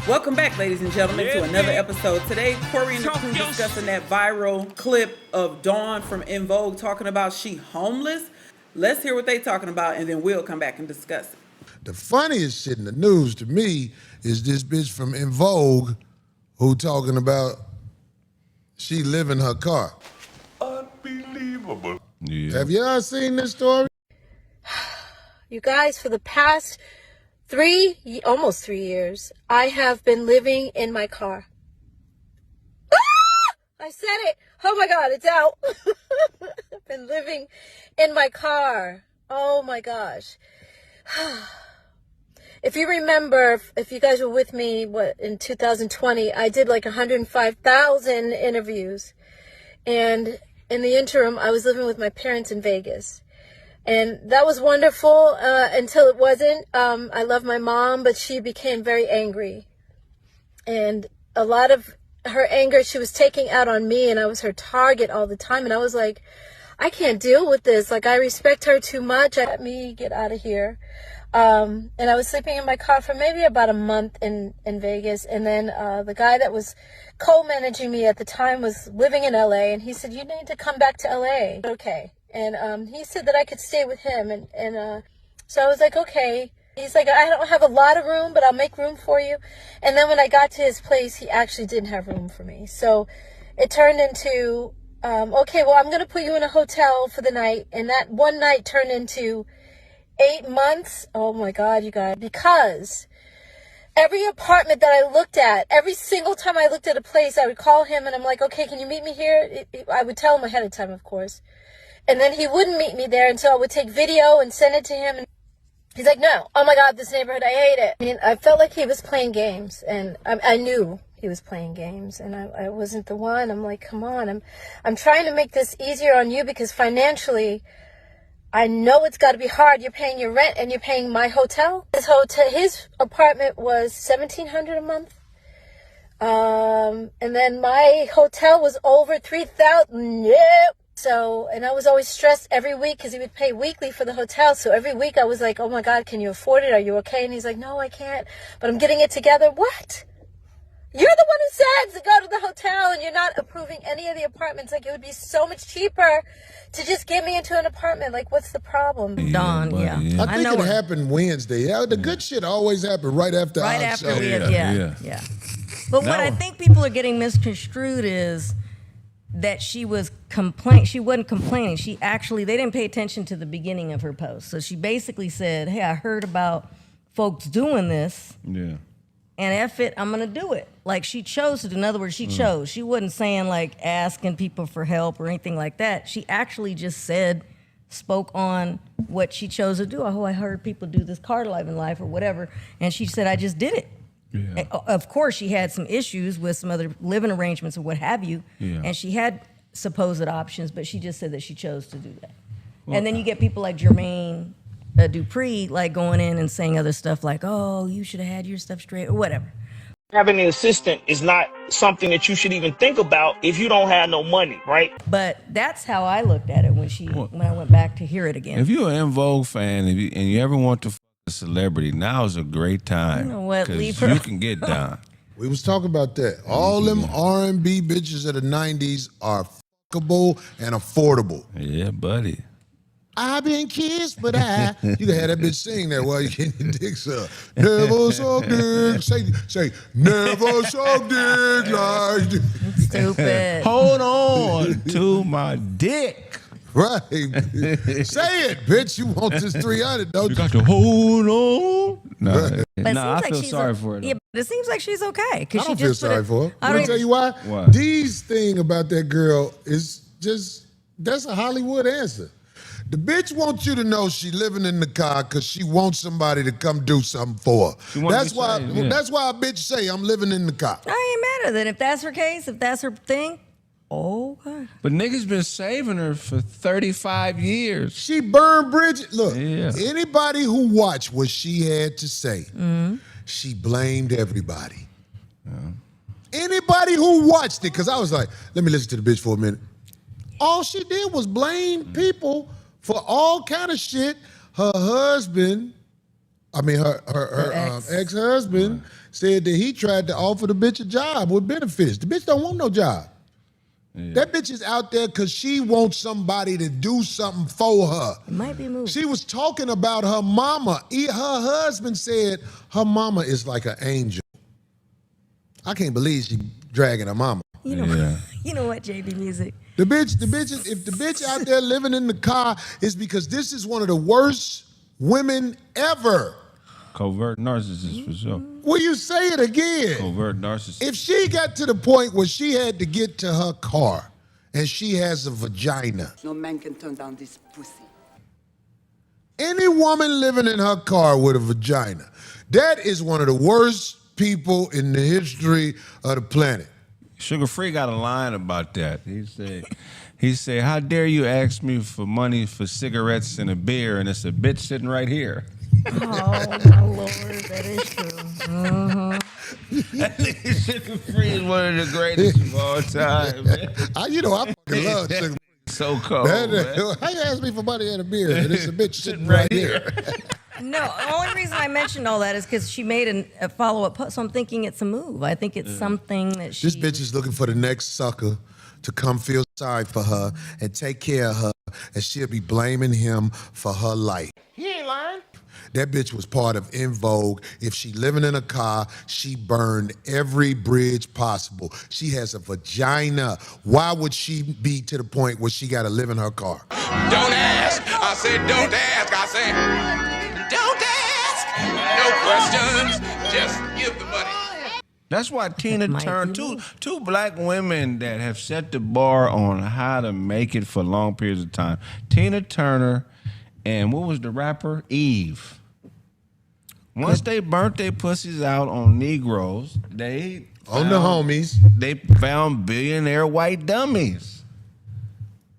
Welcome back, ladies and gentlemen, to another episode. Today, Corey and the crew discussing that viral clip of Dawn from EnVogue talking about she homeless. Let's hear what they talking about, and then we'll come back and discuss it. The funniest shit in the news to me is this bitch from EnVogue who talking about she live in her car. Unbelievable. Yeah. Have y'all seen this story? You guys, for the past almost 3 years, I have been living in my car. I said it. Oh my God, it's out. I've been living in my car. Oh my gosh. If you remember, if you guys were with me, in 2020, I did like 105,000 interviews. And in the interim, I was living with my parents in Vegas. And that was wonderful until it wasn't. I love my mom, but she became very angry. And a lot of her anger, she was taking out on me, and I was her target all the time. And I was like, I can't deal with this. Like, I respect her too much. Let me get out of here. And I was sleeping in my car for maybe about a month in Vegas. And then the guy that was co-managing me at the time was living in LA. And he said, you need to come back to LA. Okay. And he said that I could stay with him. And so I was like, okay. He's like, I don't have a lot of room, but I'll make room for you. And then when I got to his place, he actually didn't have room for me. So it turned into, okay, well, I'm going to put you in a hotel for the night. And that one night turned into 8 months. Oh my God, you guys. Because every apartment that I looked at, every single time I looked at a place, I would call him and I'm like, okay, can you meet me here? I would tell him ahead of time, of course. And then he wouldn't meet me there until I would take video and send it to him. And he's like, no, oh my God, this neighborhood, I hate it. I mean, I felt like he was playing games, and I knew he was playing games, and I wasn't the one. I'm like, come on, I'm trying to make this easier on you because financially, I know it's got to be hard. You're paying your rent and you're paying my hotel. His apartment was $1,700 a month. And then my hotel was over $3,000. Yep. So, and I was always stressed every week because he would pay weekly for the hotel. So every week I was like, oh my God, can you afford it? Are you okay? And he's like, no, I can't, but I'm getting it together. What? You're the one who said to go to the hotel and you're not approving any of the apartments. Like, it would be so much cheaper to just get me into an apartment. Like, what's the problem? Yeah. I think it happened Wednesday. Yeah, the good shit always happened right after our show. Yeah. But what I think people are getting misconstrued is that she wasn't complaining. She actually, they didn't pay attention to the beginning of her post. So she basically said, hey, I heard about folks doing this. Yeah. And F it, I'm gonna do it. Like, she chose to do. In other words, she chose. She wasn't saying like asking people for help or anything like that. She actually just spoke on what she chose to do. Oh, I heard people do this car life in life or whatever. And she said, I just did it. Yeah. Of course, she had some issues with some other living arrangements or what have you, and she had supposed options, but she just said that she chose to do that. Well, and then you get people like Jermaine Dupree, like going in and saying other stuff like, oh, you should have had your stuff straight or whatever. Having an assistant is not something that you should even think about if you don't have no money, right? But that's how I looked at it when I went back to hear it again. If you're an EnVogue fan and you ever want to a celebrity, now is a great time. You know what? Leave her. You can get down. We was talking about that. All them R&B bitches of the 90s are fuckable and affordable. Yeah, buddy. I've been kissed, but you can have that bitch sing that while you getting your dick sucked. Never suck dick. Say, never suck dick like Stupid. Hold on to my dick. Right. Say it, bitch. You want this 300, don't you? You got to hold on. Right. But I feel sorry for her. Yeah, but it seems like she's okay. I don't feel sorry for her. I Let me tell you why. Why? Dee's thing about that girl is just, that's a Hollywood answer. The bitch wants you to know she living in the car because she wants somebody to come do something for her. That's why a bitch say, I'm living in the car. I ain't mad at it. If that's her case, if that's her thing, okay. But niggas been saving her for 35 years. She burned bridges. Look, anybody who watched what she had to say, she blamed everybody. Anybody who watched it, because I was like, let me listen to the bitch for a minute. All she did was blame people for all kind of shit her husband I mean, her ex-husband said that he tried to offer the bitch a job with benefits. The bitch don't want no job. Yeah. That bitch is out there because she wants somebody to do something for her. It might be a move. She was talking about her mama. Her husband said her mama is like an angel. I can't believe she dragging her mama. You know, you know what, JB Music? If the bitch out there living in the car, it's because this is one of the worst women ever. Covert narcissist for sure. Will you say it again? Covert narcissist. If she got to the point where she had to get to her car and she has a vagina. No man can turn down this pussy. Any woman living in her car with a vagina, that is one of the worst people in the history of the planet. Sugar Free got a line about that. He said, how dare you ask me for money for cigarettes and a beer and it's a bitch sitting right here. Oh, my Lord, that is true. I think Sugar Free is one of the greatest of all time, man. I fucking love Sugar Free. So cold, man. How you ask me for money and a beer and it's a bitch sitting right here? No, the only reason I mentioned all that is because she made a follow-up post, so I'm thinking it's a move. I think it's something that she... This bitch is looking for the next sucker to come feel sorry for her and take care of her, and she'll be blaming him for her life. He ain't lying. That bitch was part of EnVogue. If she living in a car, she burned every bridge possible. She has a vagina. Why would she be to the point where she got to live in her car? Don't ask. I said don't ask. I said don't ask. No questions. Just give the money. That's why Tina Turner, two black women that have set the bar on how to make it for long periods of time. Tina Turner and what was the rapper? Eve. Once they burnt their pussies out on Negroes, they found the homies. They found billionaire white dummies.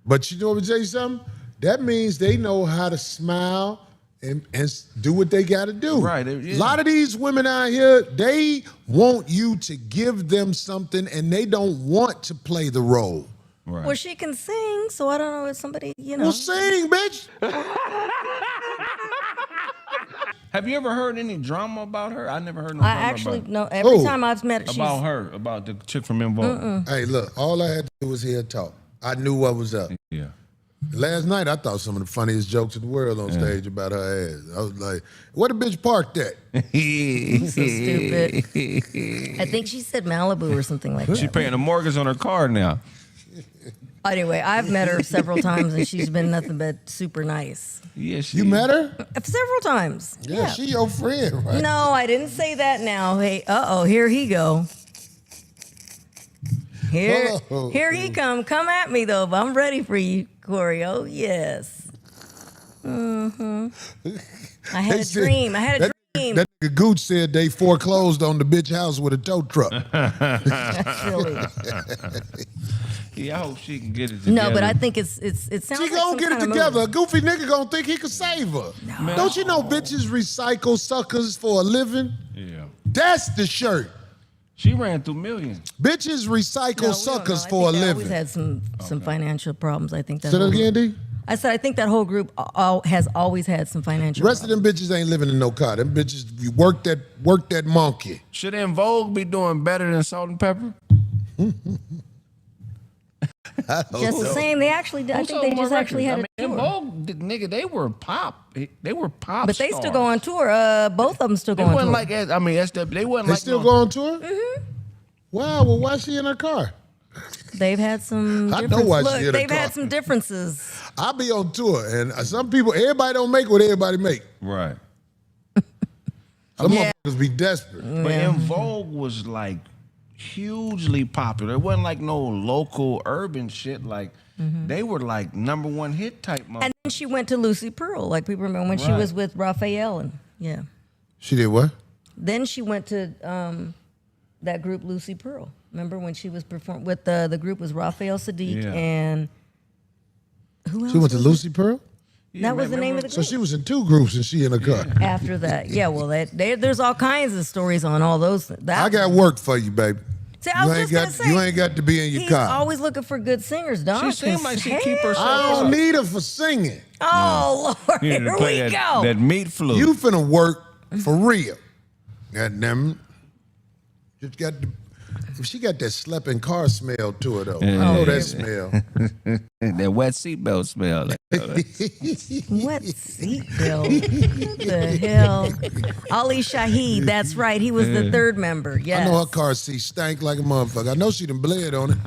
But you know what, tell you something? That means they know how to smile and do what they got to do. Right. A lot of these women out here, they want you to give them something and they don't want to play the role. Right. Well, she can sing, so I don't know if somebody, Well, sing, bitch. Have you ever heard any drama about her? I never heard no drama actually, about her. no, every time I've met her, About her, about the chick from EnVogue. Hey, look, all I had to do was hear her talk. I knew what was up. Yeah. Last night, I thought some of the funniest jokes in the world on stage about her ass. I was like, where the bitch parked at? so stupid. I think she said Malibu or something like that. She's paying a mortgage on her car now. Anyway, I've met her several times, and she's been nothing but super nice. Yeah, You met her? Several times. Yeah, she your friend, right? No, I didn't say that now. Hey, here he go. Here he come. Come at me, though. But I'm ready for you, Corey. Oh, yes. I had a dream. That nigga Gooch said they foreclosed on the bitch house with a tow truck. Silly. Yeah, I hope she can get it together. No, but I think it sounds She like gonna some get it kind of together. movie. A goofy nigga gonna think he could save her. No. Don't you know bitches recycle suckers for a living? Yeah. That's the shirt. She ran through millions. Bitches recycle suckers for a They living. always had some financial problems. I think that. Say that again, D? I said I think that whole group has always had some financial. The rest of them bitches ain't living in no car. Them bitches work that monkey. Should EnVogue be doing better than Salt and Pepper? Just the same. They actually did. I think they just actually had a tour. EnVogue, nigga, they were pop. They were pop. But they stars. still go on tour. Both of them still go They on wasn't tour. like, I mean, they wasn't They like still no, go on tour? Mm-hmm. Wow, well, why is she in her car? They've had some. I know why she Look, in her they've car. had some differences. I be on tour, and some people, everybody don't make what everybody make. Right. Some motherfuckers be desperate. But EnVogue was like hugely popular. It wasn't like no local urban shit. Like they were like #1 hit type motherfuckers. And then she went to Lucy Pearl. Like people remember when she was with Raphael and She did what? Then she went to that group Lucy Pearl. Remember when she was performing with the group was Raphael Sadiq and who else? She went to Lucy Pearl? That was the name of the So group. she was in 2 groups and she in a car. After that, well, there's all kinds of stories on all those. I got work for you, baby. See, I was just gonna say, you ain't got to be in your he's car. always looking for good singers, Don. She seemed like she keep herself I don't up. need her for singing. Oh Lord, You need here to play we that go. meat flute. You finna work For real. Goddamn. Just got she got that sleeping car smell to her though. I know that smell. That wet seatbelt smell. Wet seatbelt. What the hell? Ali Shaheed, that's right. He was the third member. Yes. I know her car seat stank like a motherfucker. I know she done bled on it.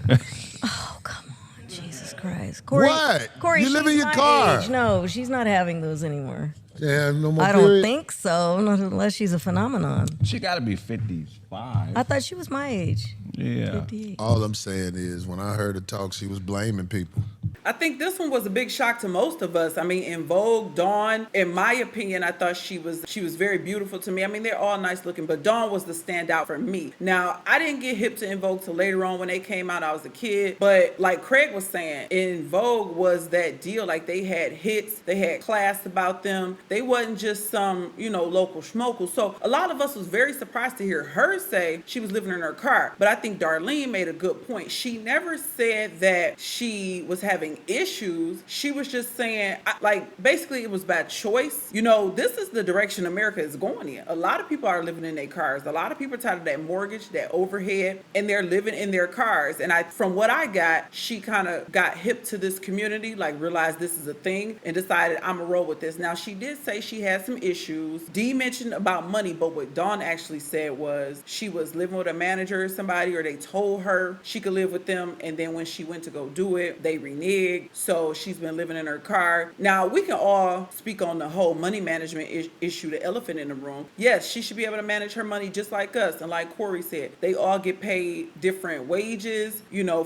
Oh, come on. Jesus Christ. Corey, What? Corey, You live in she's your my car. age. No, she's not having those anymore. Yeah, no more I don't period? think so, not unless she's a phenomenon. She got to be 55. I thought she was my age. Yeah. 58. All I'm saying is when I heard her talk, she was blaming people. I think this one was a big shock to most of us. I mean, EnVogue, Dawn, in my opinion, I thought she was very beautiful to me. I mean, they're all nice looking, but Dawn was the standout for me. Now, I didn't get hip to EnVogue till later on when they came out. I was a kid, but like Craig was saying, EnVogue was that deal. Like they had hits, they had class about them. They wasn't just some, local schmokel. So a lot of us was very surprised to hear her say she was living in her car. But I think Darlene made a good point. She never said that she was having issues. She was just saying, basically it was by choice. This is the direction America is going in. A lot of people are living in their cars. A lot of people are tired of that mortgage, that overhead, and they're living in their cars. And from what I got, she kind of got hip to this community, like realized this is a thing and decided I'm gonna roll with this. Now she did say she had some issues. Dee mentioned about money, but what Dawn actually said was she was living with a manager or somebody, or they told her she could live with them, and then when she went to go do it, they reneged. So she's been living in her car. Now we can all speak on the whole money management issue, the elephant in the room. Yes, she should be able to manage her money just like us. And like Corey said, they all get paid different wages,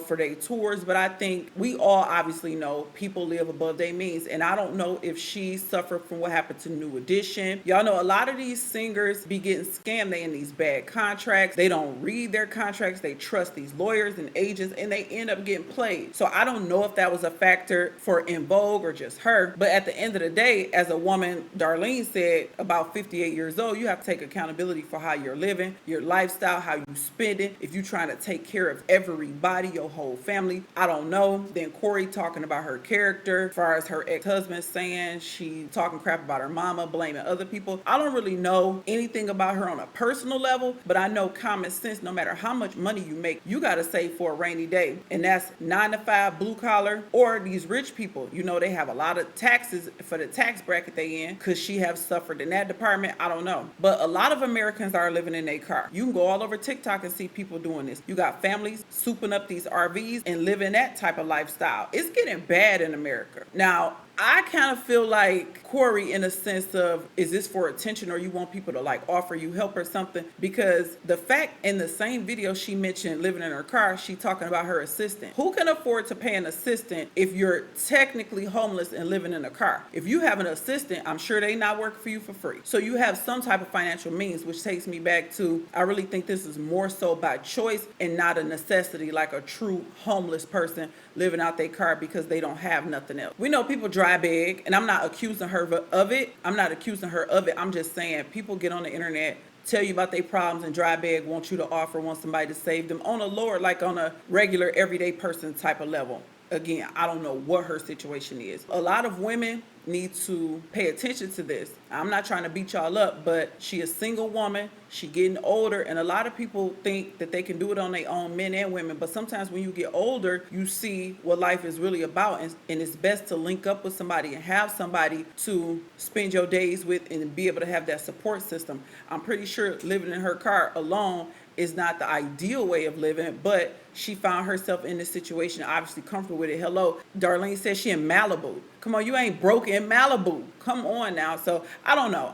for their tours. But I think we all obviously know people live above their means. And I don't know if she suffered from what happened to New Edition. Y'all know a lot of these singers be getting scammed. They in these bad contracts. They don't read their contracts. They trust these lawyers and agents, and they end up getting played. So I don't know if that was a factor for EnVogue or just her. But at the end of the day, as a woman, Darlene said, about 58 years old, you have to take accountability for how you're living, your lifestyle, how you spend it. If you're trying to take care of everybody, your whole family, I don't know. Then Corey talking about her character, as far as her ex-husband saying she talking crap about her mama, blaming other people. I don't really know anything about her on a personal level, but I know common sense, no matter how much money you make, you got to save for a rainy day. And that's 9 to 5 blue collar, or these rich people, they have a lot of taxes for the tax bracket they in. Could she have suffered in that department? I don't know. But a lot of Americans are living in their car. You can go all over TikTok and see people doing this. You got families souping up these RVs and living that type of lifestyle. It's getting bad in America. Now, I kind of feel like Corey in a sense of, is this for attention or you want people to offer you help or something? Because the fact in the same video she mentioned living in her car, she talking about her assistant. Who can afford to pay an assistant if you're technically homeless and living in a car? If you have an assistant, I'm sure they not working for you for free. So you have some type of financial means, which takes me back to, I really think this is more so by choice and not a necessity, like a true homeless person living out their car because they don't have nothing else. We know people dry beg, and I'm not accusing her of it. I'm just saying people get on the internet, tell you about their problems, and dry beg, want somebody to save them on a lower, like on a regular everyday person type of level. Again, I don't know what her situation is. A lot of women need to pay attention to this. I'm not trying to beat y'all up, but she a single woman, she getting older, and a lot of people think that they can do it on their own, men and women, but sometimes when you get older, you see what life is really about, and it's best to link up with somebody and have somebody to spend your days with and be able to have that support system. I'm pretty sure living in her car alone is not the ideal way of living, but she found herself in this situation, obviously comfortable with it. Hello, Darlene says she in Malibu. Come on, you ain't broke in Malibu. Come on now. So I don't know.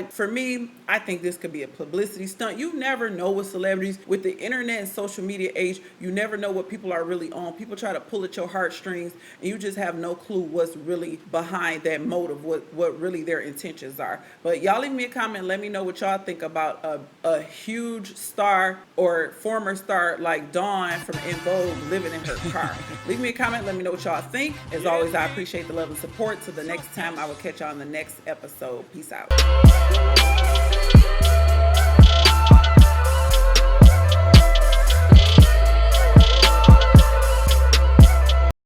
For me, I think this could be a publicity stunt. You never know with celebrities, with the internet and social media age, you never know what people are really on. People try to pull at your heartstrings, and you just have no clue what's really behind that motive, what really their intentions are. But y'all leave me a comment. Let me know what y'all think about a huge star or former star like Dawn from EnVogue living in her car. Leave me a comment. Let me know what y'all think. As always, I appreciate the love and support. Till the next time, I will catch y'all on the next episode. Peace out.